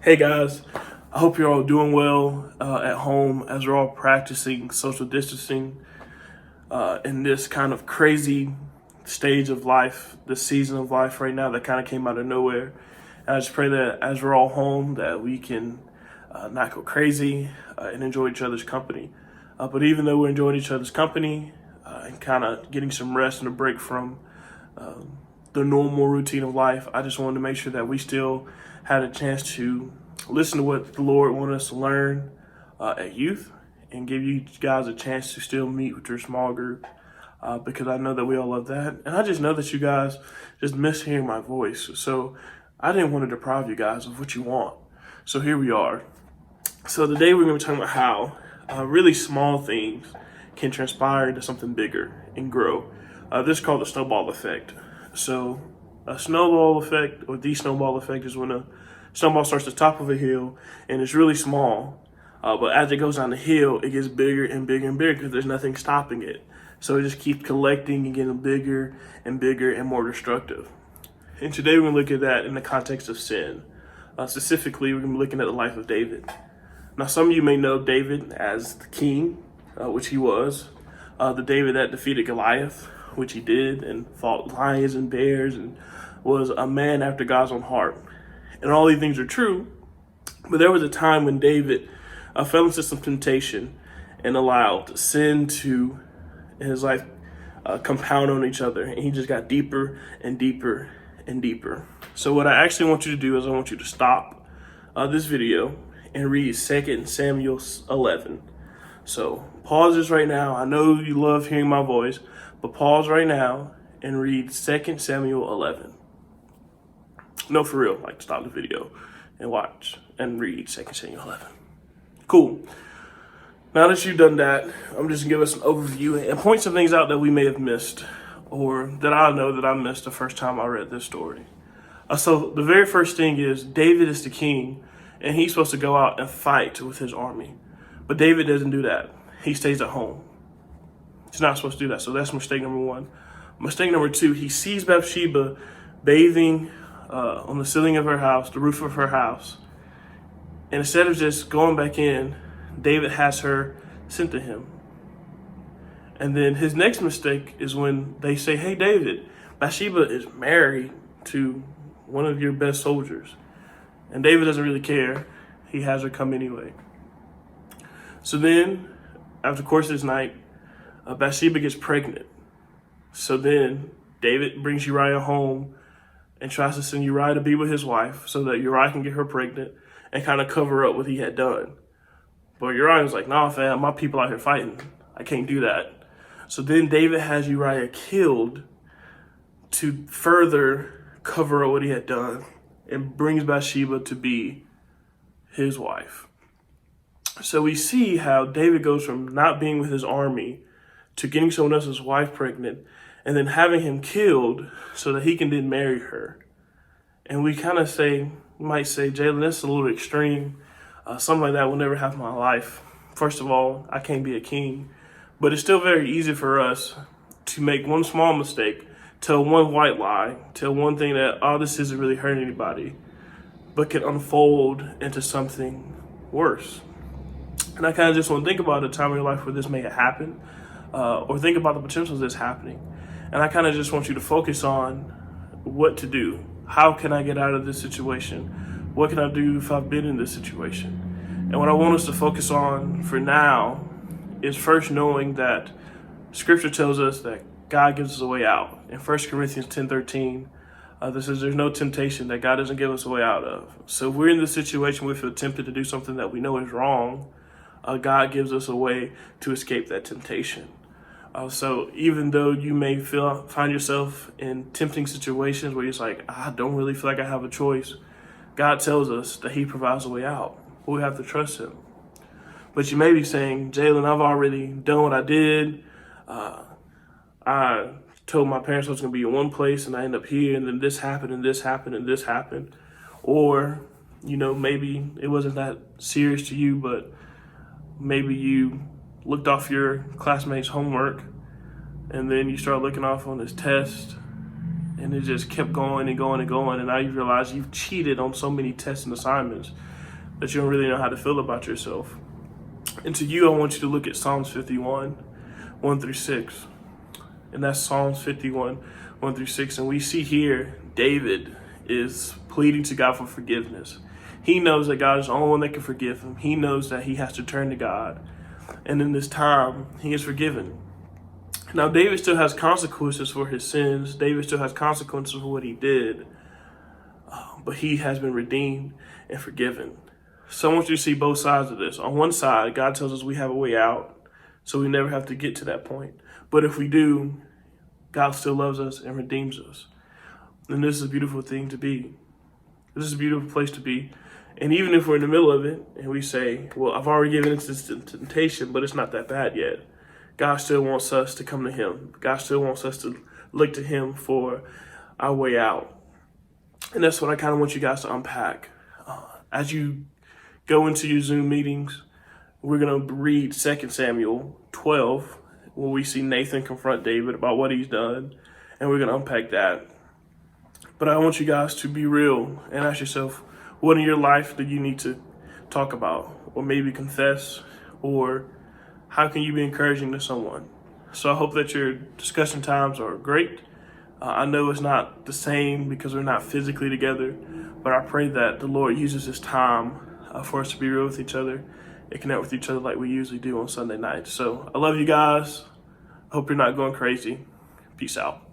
Hey guys, I hope you're all doing well at home as we're all practicing social distancing in this kind of crazy stage of life, this season of life right now that kind of came out of nowhere. And I just pray that as we're all home that we can not go crazy and enjoy each other's company. But even though we're enjoying each other's company and kind of getting some rest and a break from the normal routine of life, I just wanted to make sure that we still had a chance to listen to what the Lord wanted us to learn at youth and give you guys a chance to still meet with your small group because I know that we all love that. And I just know that you guys just miss hearing my voice. So I didn't want to deprive you guys of what you want. So here we are. So today we're going to be talking about how really small things can transpire into something bigger and grow. This is called the snowball effect. So a snowball effect, or the snowball effect, is when a snowball starts at the top of a hill and it's really small, but as it goes down the hill, it gets bigger and bigger and bigger because there's nothing stopping it. So it just keeps collecting and getting bigger and bigger and more destructive. And today we're going to look at that in the context of sin. Specifically, we're going to be looking at the life of David. Now, some of you may know David as the king, which he was. The David that defeated Goliath, which he did, and fought lions and bears, and was a man after God's own heart. And all these things are true, but there was a time when David fell into some temptation and allowed sin to, in his life, compound on each other, and he just got deeper and deeper and deeper. So what I actually want you to do is I want you to stop this video and read 2 Samuel 11. So pause this right now. I know you love hearing my voice, but pause right now and read 2 Samuel 11. No, for real, like stop the video and watch and read 2 Samuel 11. Cool. Now that you've done that, I'm just gonna give us an overview and point some things out that we may have missed, or that I know that I missed the first time I read this story. So the very first thing is David is the king, and he's supposed to go out and fight with his army. But David doesn't do that. He stays at home. He's not supposed to do that. So that's mistake number one. Mistake number two, he sees Bathsheba bathing on the ceiling of her house, the roof of her house. And instead of just going back in, David has her sent to him. And then his next mistake is when they say, hey, David, Bathsheba is married to one of your best soldiers. And David doesn't really care. He has her come anyway. So then, after the course of this night, Bathsheba gets pregnant. So then David brings Uriah home and tries to send Uriah to be with his wife so that Uriah can get her pregnant and kind of cover up what he had done. But Uriah was like, nah, fam, my people out here fighting. I can't do that. So then David has Uriah killed to further cover up what he had done and brings Bathsheba to be his wife. So we see how David goes from not being with his army to getting someone else's wife pregnant and then having him killed so that he can then marry her. And we kind of might say, Jalen, that's a little extreme. Something like that will never happen in my life. First of all, I can't be a king. But it's still very easy for us to make one small mistake, tell one white lie, tell one thing that, oh, this isn't really hurting anybody, but can unfold into something worse. And I kind of just want to think about a time in your life where this may have happened, or think about the potential of this happening. And I kind of just want you to focus on what to do. How can I get out of this situation? What can I do if I've been in this situation? And what I want us to focus on for now is first knowing that Scripture tells us that God gives us a way out. In 1 Corinthians 10:13, this says there's no temptation that God doesn't give us a way out of. So if we're in this situation, we feel tempted to do something that we know is wrong, God gives us a way to escape that temptation. So even though you may find yourself in tempting situations where you're like, I don't really feel like I have a choice, God tells us that he provides a way out. We have to trust him. But you may be saying, Jalen, I've already done what I did. I told my parents I was going to be in one place and I end up here, and then this happened and this happened and this happened. Or, maybe it wasn't that serious to you, but maybe you looked off your classmates' homework and then you start looking off on this test And it just kept going and going and going. And now you realize you've cheated on so many tests and assignments that you don't really know how to feel about yourself. And to you, I want you to look at Psalms 51, 1 through 6. And that's Psalms 51, 1 through 6. And we see here, David is pleading to God for forgiveness. He knows that God is the only one that can forgive him. He knows that he has to turn to God. And in this time, he is forgiven. Now, David still has consequences for his sins. David still has consequences for what he did. But he has been redeemed and forgiven. So I want you to see both sides of this. On one side, God tells us we have a way out, so we never have to get to that point. But if we do, God still loves us and redeems us. And this is a beautiful thing to be. This is a beautiful place to be. And even if we're in the middle of it and we say, well, I've already given into this temptation, but it's not that bad yet. God still wants us to come to him. God still wants us to look to him for our way out. And that's what I kind of want you guys to unpack. As you go into your Zoom meetings, we're going to read 2 Samuel 12, where we see Nathan confront David about what he's done. And we're going to unpack that. But I want you guys to be real and ask yourself, what in your life do you need to talk about? Or maybe confess? Or how can you be encouraging to someone? So I hope that your discussion times are great. I know it's not the same because we're not physically together, but I pray that the Lord uses this time for us to be real with each other and connect with each other like we usually do on Sunday nights. So I love you guys. I hope you're not going crazy. Peace out.